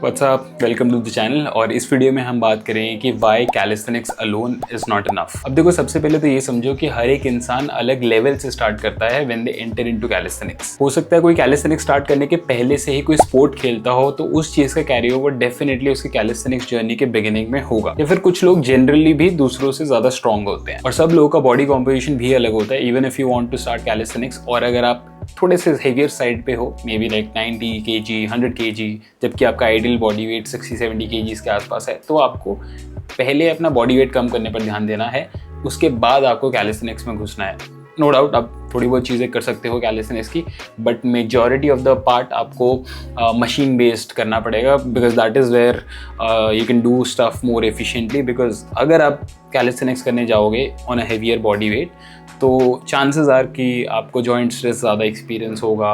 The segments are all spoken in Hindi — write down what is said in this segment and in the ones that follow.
WhatsApp, welcome to the channel. और इस वीडियो में हम बात करेंगे कि why calisthenics alone is not enough. अब देखो, सबसे पहले तो ये समझो कि हर एक इंसान अलग लेवल से स्टार्ट करता है when they enter into calisthenics. हो सकता है कोई कैलिस्थेनिक्स स्टार्ट करने के पहले से ही कोई स्पोर्ट खेलता हो, तो उस चीज का कैरी ओवर डेफिनेटली उसकी कैलिस्थेनिक्स जर्नी के बिगिनिंग में होगा। या फिर कुछ लोग जनरली भी दूसरों से ज्यादा स्ट्रॉन्ग होते हैं, और सब लोगों का बॉडी कॉम्पोजिशन भी अलग होता है। Even if you want to start calisthenics, और अगर आप थोड़े से हेवियर साइड पे हो, maybe like 90 kg 100 kg, जबकि आपका आइडियल बॉडी वेट 60-70 kg के आसपास है, तो आपको पहले अपना बॉडी वेट कम करने पर ध्यान देना है, उसके बाद आपको कैलिस्थेनिक्स में घुसना है। नो डाउट आप थोड़ी बहुत चीज़ें कर सकते हो कैलिस्थेनिक्स की, but majority of the part आपको मशीन बेस्ड करना पड़ेगा, because that is where you can do stuff more efficiently. Because अगर आप कैलिस्थेनिक्स करने जाओगे on a heavier body weight, तो चांसेस आर कि आपको जॉइंट स्ट्रेस ज़्यादा एक्सपीरियंस होगा,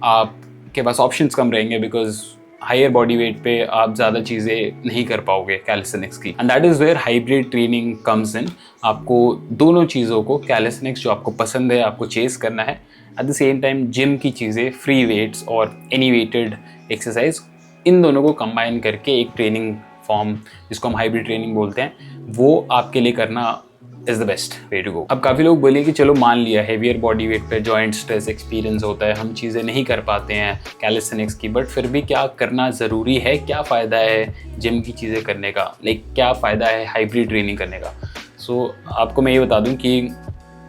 आपके पास ऑप्शंस कम रहेंगे, बिकॉज हायर बॉडी वेट पे आप ज़्यादा चीज़ें नहीं कर पाओगे कैलिस्थेनिक्स की। And that is where hybrid training comes in. आपको दोनों चीज़ों को, कैलिस्थेनिक्स जो आपको पसंद है आपको चेस करना है, at the same time gym की चीज़ें, फ्री वेट्स और एनी वेटेड एक्सरसाइज, इन दोनों को कंबाइन करके एक ट्रेनिंग फॉर्म, जिसको हम हाइब्रिड ट्रेनिंग बोलते हैं, वो आपके लिए करना is the best way to go. अब काफ़ी लोग बोले कि चलो मान लिया हेवियर बॉडी वेट पे जॉइंट स्ट्रेस एक्सपीरियंस होता है, हम चीज़ें नहीं कर पाते हैं कैलिस्थेनिक्स की, बट फिर भी क्या करना ज़रूरी है, क्या फ़ायदा है जिम की चीज़ें करने का, लाइक क्या फ़ायदा है हाइब्रिड ट्रेनिंग करने का। सो आपको मैं ये बता दूं कि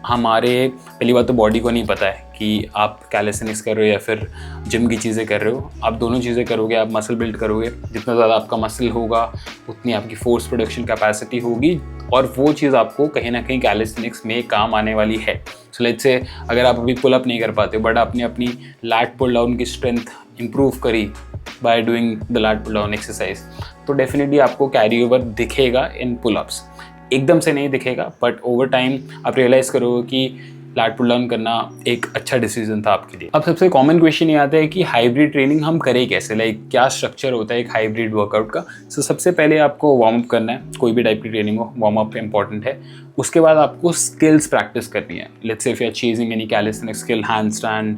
हमारे पहली बात तो बॉडी को नहीं पता है कि आप कैलिस्थेनिक्स कर रहे हो या फिर जिम की चीज़ें कर रहे हो। आप दोनों चीज़ें करोगे, आप मसल बिल्ड करोगे, जितना ज़्यादा आपका मसल होगा उतनी आपकी फोर्स प्रोडक्शन कैपेसिटी होगी, और वो चीज़ आपको कहीं ना कहीं कैलिस्थेनिक्स में काम आने वाली है। सो लेट्स से अगर आप अभी पुल अप नहीं कर पाते हो, बट आपने अपनी लैट पुल डाउन की स्ट्रेंथ इंप्रूव करी by doing the lat pull down exercise, तो डेफिनेटली आपको कैरी ओवर दिखेगा इन पुल अप्स। एकदम से नहीं दिखेगा, बट ओवर टाइम आप रियलाइज़ करोगे कि लैट पुल डाउन करना एक अच्छा डिसीजन था आपके लिए। अब सबसे कॉमन क्वेश्चन ये आता है कि हाइब्रिड ट्रेनिंग हम करें कैसे, लाइक क्या स्ट्रक्चर होता है एक हाइब्रिड वर्कआउट का। सो सबसे पहले आपको वार्म अप करना है, कोई भी टाइप की ट्रेनिंग हो, वार्म अप इंपॉर्टेंट है। उसके बाद आपको स्किल्स प्रैक्टिस करनी है। Let's say if you are chasing any calisthenic skill, hand stand,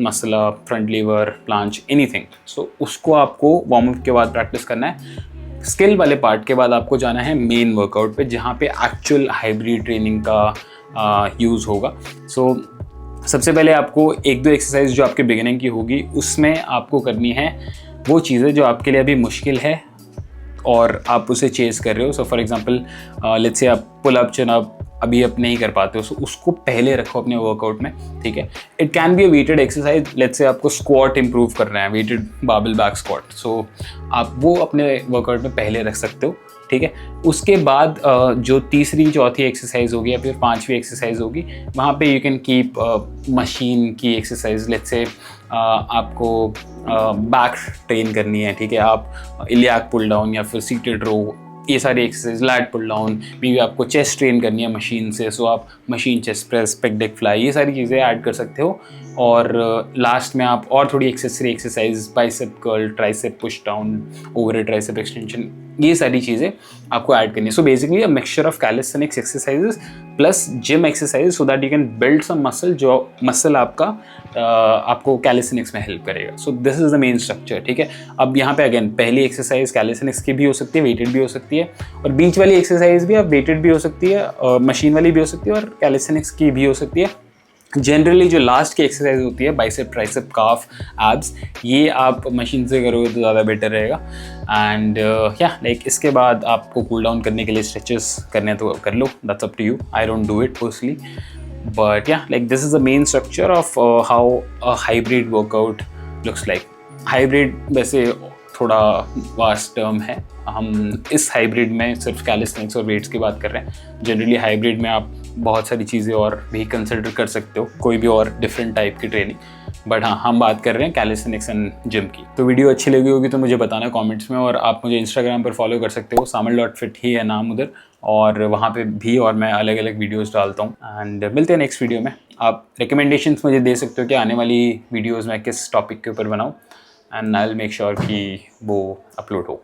muscle up, front lever, planche, anything, so उसको आपको वार्म अप के बाद प्रैक्टिस करना है। स्किल वाले पार्ट के बाद आपको जाना है मेन वर्कआउट पे, जहाँ पे एक्चुअल हाइब्रिड ट्रेनिंग का यूज़ होगा। सो सबसे पहले आपको एक दो एक्सरसाइज जो आपके बिगिनिंग की होगी, उसमें आपको करनी है वो चीज़ें जो आपके लिए अभी मुश्किल है और आप उसे चेस कर रहे हो। So for example let's say आप पुल अप, चिन अप अभी आप नहीं कर पाते हो, सो उसको पहले रखो अपने वर्कआउट में, ठीक है। It can be a weighted exercise. Let's say आपको स्क्वाट इंप्रूव करना है, weighted barbell back squat, so आप वो अपने वर्कआउट में पहले रख सकते हो, ठीक है। उसके बाद जो तीसरी चौथी एक्सरसाइज होगी या फिर पांचवी एक्सरसाइज होगी, वहाँ पे यू कैन कीप मशीन की एक्सरसाइज। लेट्स से आपको बैक ट्रेन करनी है, ठीक है, आप इलियाक पुल डाउन या फिर सीटेड रो, ये सारी exercise, lat pull down, may be आपको चेस्ट ट्रेन करनी है मशीन से, सो आप machine chest press, pec deck fly, ये सारी चीज़ें ऐड कर सकते हो। और लास्ट में आप और थोड़ी accessory exercise, bicep curl, tricep push down, over tricep extension, ये सारी चीज़ें आपको ऐड करनी है। So basically a mixture of calisthenics exercises plus gym exercise, so that you can build some muscle, जो मसल आपका आपको कैलिस्थेनिक्स में हेल्प करेगा। So this is the main structure, ठीक है। अब यहाँ पे अगेन पहली एक्सरसाइज कैलिस्थेनिक्स की भी हो सकती है, वेटेड भी हो सकती है, और बीच वाली एक्सरसाइज भी आप वेटेड भी हो सकती है, मशीन वाली भी हो सकती है, और कैलिस्थेनिक्स की भी हो सकती है। जनरली जो लास्ट की एक्सरसाइज होती है, बाइसेप, ट्राइसेप, काफ, एब्स, ये आप मशीन से करोगे तो ज़्यादा बेटर रहेगा। एंड या लाइक इसके बाद आपको कूल डाउन करने के लिए स्ट्रेचेस करने तो कर लो, that's up to you, I don't do it personally, but yeah like this is the main structure of how a hybrid workout looks like. Hybrid वैसे थोड़ा वास्ट टर्म है, हम इस हाइब्रिड में सिर्फ कैलिस्थेनिक्स और वेट्स की बात कर रहे हैं। जनरली हाइब्रिड में आप बहुत सारी चीज़ें और भी कंसिडर कर सकते हो, कोई भी और डिफरेंट टाइप की ट्रेनिंग, बट हाँ हम बात कर रहे हैं कैलिस्थेनिक्स एंड जिम की। तो वीडियो अच्छी लगी होगी तो मुझे बताना कमेंट्स में, और आप मुझे इंस्टाग्राम पर फॉलो कर सकते हो, samal.fit ही है नाम उधर, और वहाँ पे भी और मैं अलग अलग वीडियोस डालता हूँ। एंड मिलते हैं नेक्स्ट वीडियो में। आप रिकमेंडेशंस मुझे दे सकते हो कि आने वाली वीडियोज़ में किस टॉपिक के ऊपर बनाऊँ, and I will make sure कि वो अपलोड हो।